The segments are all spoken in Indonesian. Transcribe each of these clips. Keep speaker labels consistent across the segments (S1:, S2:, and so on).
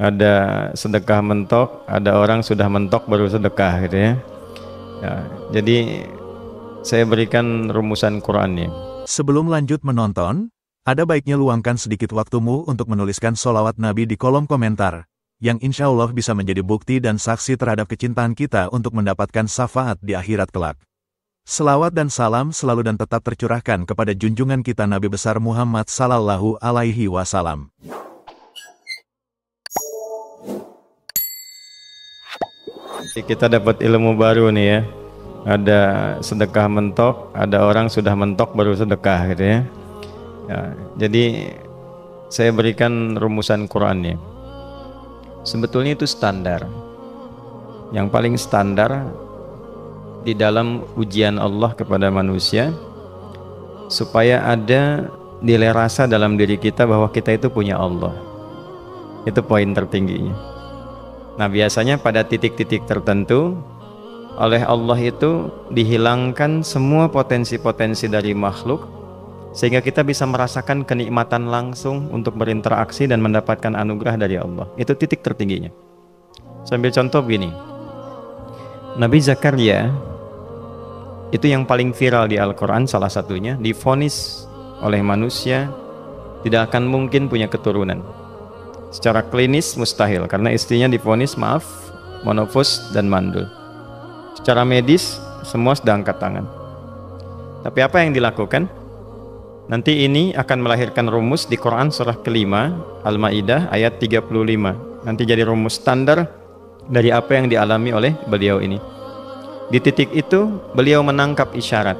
S1: ada sedekah mentok, ada orang sudah mentok baru sedekah gitu ya. Ya, jadi saya berikan rumusan Qurannya.
S2: Sebelum lanjut menonton, ada baiknya luangkan sedikit waktumu untuk menuliskan sholawat Nabi di kolom komentar, yang insya Allah bisa menjadi bukti dan saksi terhadap kecintaan kita untuk mendapatkan syafaat di akhirat kelak. Selawat dan salam selalu dan tetap tercurahkan kepada junjungan kita Nabi besar Muhammad Sallallahu Alaihi Wasallam.
S1: Kita dapat ilmu baru nih ya. Ada sedekah mentok, ada orang sudah mentok baru sedekah gitu ya. Ya, jadi saya berikan rumusan Qurannya. Sebetulnya itu standar. Yang paling standar di dalam ujian Allah kepada manusia, supaya ada nilai rasa dalam diri kita bahwa kita itu punya Allah. Itu poin tertingginya. Nah, biasanya pada titik-titik tertentu oleh Allah itu dihilangkan semua potensi-potensi dari makhluk, sehingga kita bisa merasakan kenikmatan langsung untuk berinteraksi dan mendapatkan anugerah dari Allah. Itu titik tertingginya. Sambil contoh begini, Nabi Zakaria itu yang paling viral di Al-Quran, salah satunya divonis oleh manusia tidak akan mungkin punya keturunan. Secara klinis mustahil, karena istrinya divonis monofus dan mandul. Secara medis semua sedang angkat tangan. Tapi apa yang dilakukan? Nanti ini akan melahirkan rumus di Quran surah kelima Al-Maidah ayat 35. Nanti jadi rumus standar dari apa yang dialami oleh beliau ini. Di titik itu beliau menangkap isyarat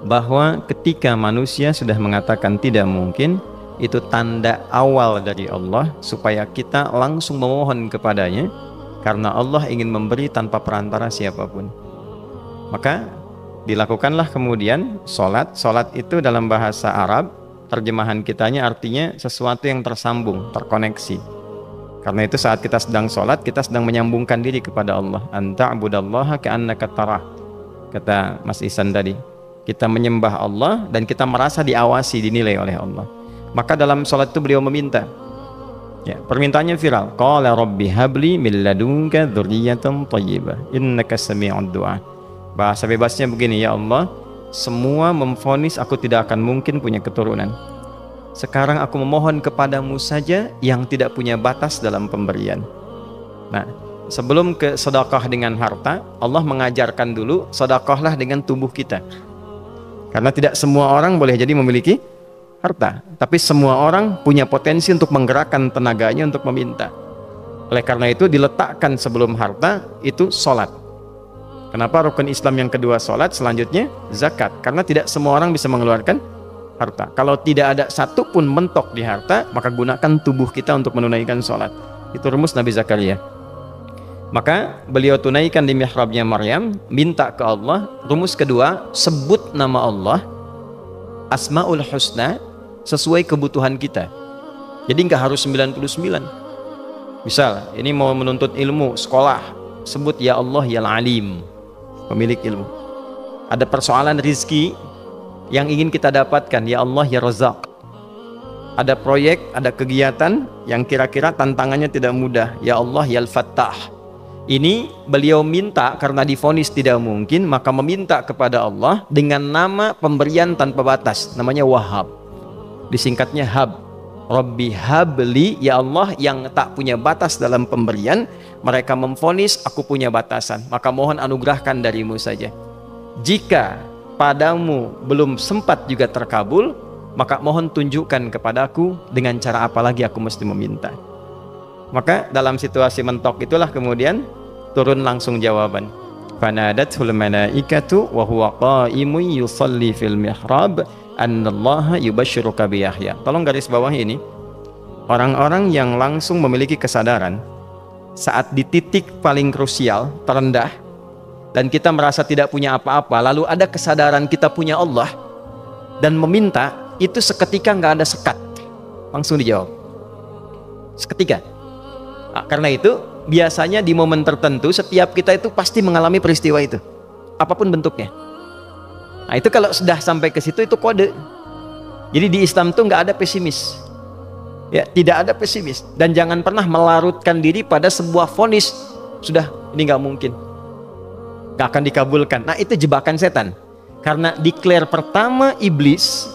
S1: bahwa ketika manusia sudah mengatakan tidak mungkin, itu tanda awal dari Allah supaya kita langsung memohon kepadanya, karena Allah ingin memberi tanpa perantara siapapun. Maka dilakukanlah kemudian sholat. Sholat itu dalam bahasa Arab, terjemahan kitanya artinya sesuatu yang tersambung, terkoneksi. Karena itu saat kita sedang sholat, kita sedang menyambungkan diri kepada Allah. Anta'budallaha ka'annaka tarah, kata Mas Ihsan tadi. Kita menyembah Allah dan kita merasa diawasi, dinilai oleh Allah. Maka dalam sholat itu beliau meminta, ya, permintaannya viral. Qala rabbi habli min ladunka dzurriyyatan thayyibah innaka sami'ud du'a. Bahasa bebasnya begini, ya Allah, semua memvonis aku tidak akan mungkin punya keturunan. Sekarang aku memohon kepadamu saja yang tidak punya batas dalam pemberian. Nah, sebelum ke sedekah dengan harta, Allah mengajarkan dulu sedekahlah dengan tubuh kita. Karena tidak semua orang boleh jadi memiliki harta, tapi semua orang punya potensi untuk menggerakkan tenaganya untuk meminta. Oleh karena itu diletakkan sebelum harta itu sholat. Kenapa rukun Islam yang kedua sholat, selanjutnya zakat? Karena tidak semua orang bisa mengeluarkan harta. Kalau tidak ada satu pun mentok di harta, maka gunakan tubuh kita untuk menunaikan sholat. Itu rumus Nabi Zakaria. Maka beliau tunaikan di mihrabnya Maryam, minta ke Allah. Rumus kedua, sebut nama Allah, Asmaul Husna, sesuai kebutuhan kita. Jadi nggak harus 99. Misal ini mau menuntut ilmu, sekolah, sebut ya Allah ya Alim, pemilik ilmu. Ada persoalan rizki yang ingin kita dapatkan, ya Allah ya Razak. Ada proyek, ada kegiatan yang kira-kira tantangannya tidak mudah, ya Allah ya Al-Fattah. Ini beliau minta karena divonis tidak mungkin, maka meminta kepada Allah dengan nama pemberian tanpa batas, namanya Wahhab, disingkatnya Hab. Rabbi habli, ya Allah yang tak punya batas dalam pemberian. Mereka memvonis aku punya batasan, maka mohon anugerahkan darimu saja. Jika padamu belum sempat juga terkabul, maka mohon tunjukkan kepadaku dengan cara apa lagi aku mesti meminta. Maka dalam situasi mentok itulah kemudian turun langsung jawaban. Fanadathul malaikatu wa huwa qa'imun yusalli fil mihrab annallaha yubashshiruka bi Yahya. Tolong garis bawah ini. Orang-orang yang langsung memiliki kesadaran saat di titik paling krusial, terendah, dan kita merasa tidak punya apa-apa, lalu ada kesadaran kita punya Allah dan meminta, itu seketika nggak ada sekat, langsung dijawab seketika. Nah, karena itu biasanya di momen tertentu setiap kita itu pasti mengalami peristiwa itu, apapun bentuknya. Nah itu kalau sudah sampai ke situ itu kode. Jadi di Islam tuh nggak ada pesimis. Ya, tidak ada pesimis, dan jangan pernah melarutkan diri pada sebuah vonis. Sudah, ini nggak mungkin, nggak akan dikabulkan. Nah, itu jebakan setan. Karena declare pertama iblis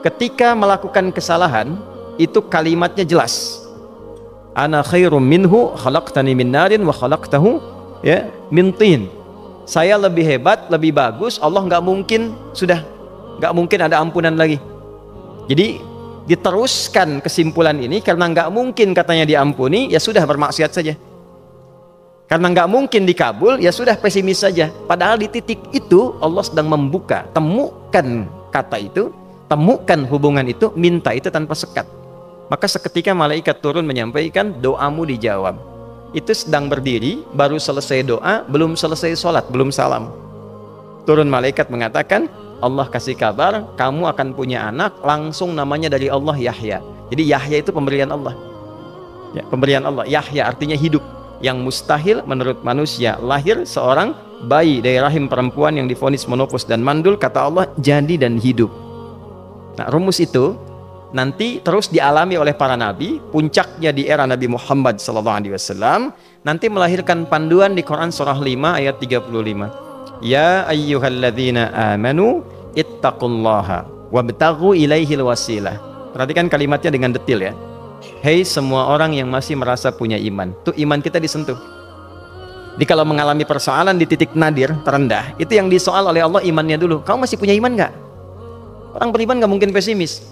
S1: ketika melakukan kesalahan itu kalimatnya jelas. Ana khairum minhu khalaqtani min narin wa khalaqtahu ya min tin. Saya lebih hebat, lebih bagus. Allah nggak mungkin, sudah nggak mungkin ada ampunan lagi. Jadi diteruskan kesimpulan ini, karena nggak mungkin katanya diampuni, ya sudah bermaksiat saja. Karena nggak mungkin dikabul, ya sudah pesimis saja. Padahal di titik itu Allah sedang membuka, temukan kata itu, temukan hubungan itu, minta itu tanpa sekat. Maka seketika malaikat turun menyampaikan, doamu dijawab. Itu sedang berdiri, baru selesai doa, belum selesai sholat, belum salam. Turun malaikat mengatakan, Allah kasih kabar, kamu akan punya anak, langsung namanya dari Allah Yahya. Jadi Yahya itu pemberian Allah. Ya, pemberian Allah. Yahya artinya hidup. Yang mustahil menurut manusia, lahir seorang bayi dari rahim perempuan yang divonis menopause dan mandul, kata Allah jadi dan hidup. Nah, rumus itu nanti terus dialami oleh para nabi, puncaknya di era Nabi Muhammad SAW, nanti melahirkan panduan di Quran surah 5 ayat 35. Ya ayyuhalladzina amanu ittaqullaha wabtaghu ilaihil wasilah. Perhatikan kalimatnya dengan detail ya. Hei semua orang yang masih merasa punya iman, tuh iman kita disentuh. Jadi kalau mengalami persoalan di titik nadir terendah, itu yang disoal oleh Allah imannya dulu. Kamu masih punya iman nggak? Orang beriman nggak mungkin pesimis.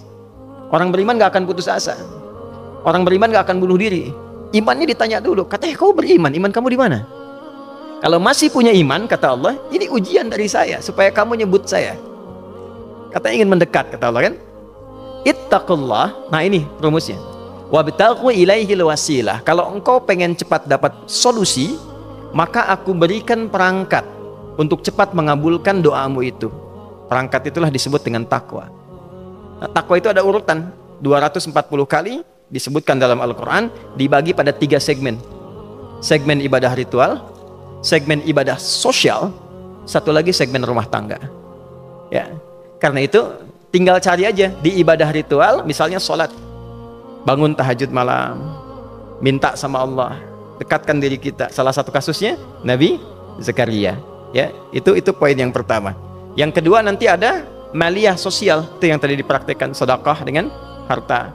S1: Orang beriman nggak akan putus asa. Orang beriman nggak akan bunuh diri. Imannya ditanya dulu. Katanya kau beriman, iman kamu di mana? Kalau masih punya iman, kata Allah, ini ujian dari saya supaya kamu nyebut saya. Katanya ingin mendekat, kata Allah kan? Ittaqullah. Nah ini rumusnya. Wabtaghu ilaihil wasilah. Kalau engkau pengen cepat dapat solusi, maka aku berikan perangkat untuk cepat mengabulkan doamu itu. Perangkat itulah disebut dengan takwa. Nah, takwa itu ada urutan 240 kali disebutkan dalam Al-Quran, dibagi pada 3 segmen. Segmen ibadah ritual, segmen ibadah sosial, satu lagi segmen rumah tangga. Ya, karena itu tinggal cari aja di ibadah ritual, misalnya sholat, bangun tahajud malam, minta sama Allah, dekatkan diri kita. Salah satu kasusnya Nabi Zakaria. Ya, itu poin yang pertama. Yang kedua nanti ada maliyah sosial, itu yang tadi dipraktekkan, sedekah dengan harta.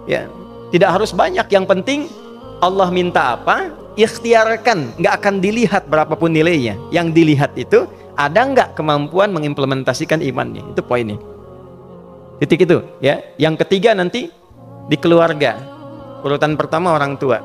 S1: Ya, tidak harus banyak, yang penting Allah minta apa, ikhtiarkan, nggak akan dilihat berapapun nilainya. Yang dilihat itu ada nggak kemampuan mengimplementasikan imannya, itu poinnya. Titik itu ya. Yang ketiga nanti di keluarga. Urutan pertama orang tua.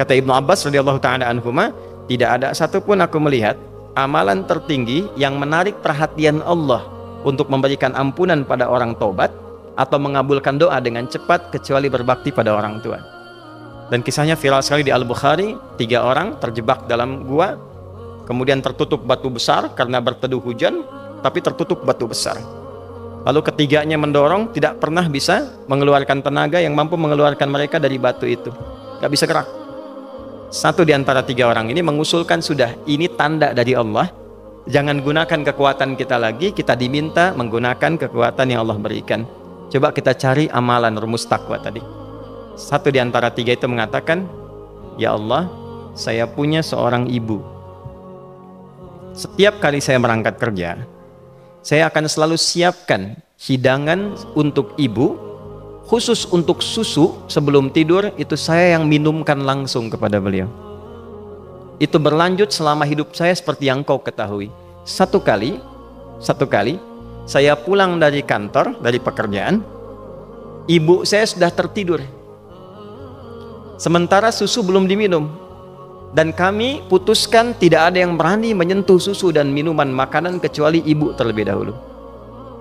S1: Kata Ibnu Abbas radhiyallahu taala anhuma, tidak ada satupun aku melihat amalan tertinggi yang menarik perhatian Allah untuk memberikan ampunan pada orang tobat atau mengabulkan doa dengan cepat kecuali berbakti pada orang tua. Dan kisahnya viral sekali di Al-Bukhari, 3 orang terjebak dalam gua, kemudian tertutup batu besar karena berteduh hujan, tapi tertutup batu besar. Lalu ketiganya mendorong, tidak pernah bisa mengeluarkan tenaga yang mampu mengeluarkan mereka dari batu itu. Gak bisa gerak. Satu di antara 3 orang ini mengusulkan, sudah, ini tanda dari Allah, jangan gunakan kekuatan kita lagi, kita diminta menggunakan kekuatan yang Allah berikan. Coba kita cari amalan rumus takwa tadi. Satu di antara 3 itu mengatakan, ya Allah, saya punya seorang ibu. Setiap kali saya berangkat kerja, saya akan selalu siapkan hidangan untuk ibu, khusus untuk susu sebelum tidur, itu saya yang minumkan langsung kepada beliau. Itu berlanjut selama hidup saya seperti yang kau ketahui. Satu kali saya pulang dari kantor, dari pekerjaan, ibu saya sudah tertidur, sementara susu belum diminum, dan kami putuskan tidak ada yang berani menyentuh susu dan minuman makanan kecuali ibu terlebih dahulu.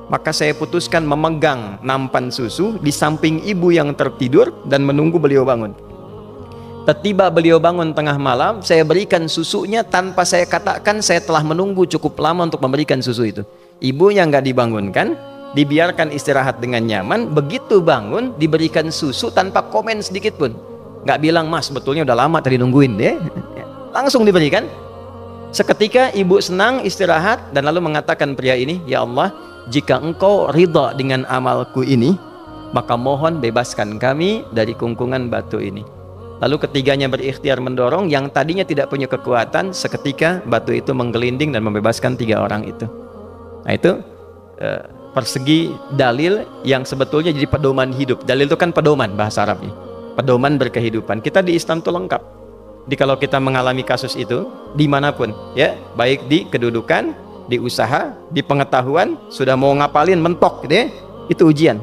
S1: Maka saya putuskan memegang nampan susu di samping ibu yang tertidur dan menunggu beliau bangun. Tiba beliau bangun tengah malam, saya berikan susunya tanpa saya katakan saya telah menunggu cukup lama untuk memberikan susu itu. Ibunya nggak dibangunkan, dibiarkan istirahat dengan nyaman. Begitu bangun, diberikan susu tanpa komen sedikit pun. Nggak bilang, mas sebetulnya udah lama tadi nungguin deh. Langsung diberikan. Seketika ibu senang istirahat dan lalu mengatakan pria ini, ya Allah, jika engkau ridha dengan amalku ini, maka mohon bebaskan kami dari kungkungan batu ini. Lalu ketiganya berikhtiar mendorong, yang tadinya tidak punya kekuatan, seketika batu itu menggelinding dan membebaskan 3 orang itu. Nah itu persegi dalil yang sebetulnya jadi pedoman hidup. Dalil itu kan pedoman bahasa Arabnya, pedoman berkehidupan. Kita di Islam itu lengkap. Jadi kalau kita mengalami kasus itu dimanapun, ya, baik di kedudukan, di usaha, di pengetahuan, sudah mau ngapalin mentok gitu ya, itu ujian.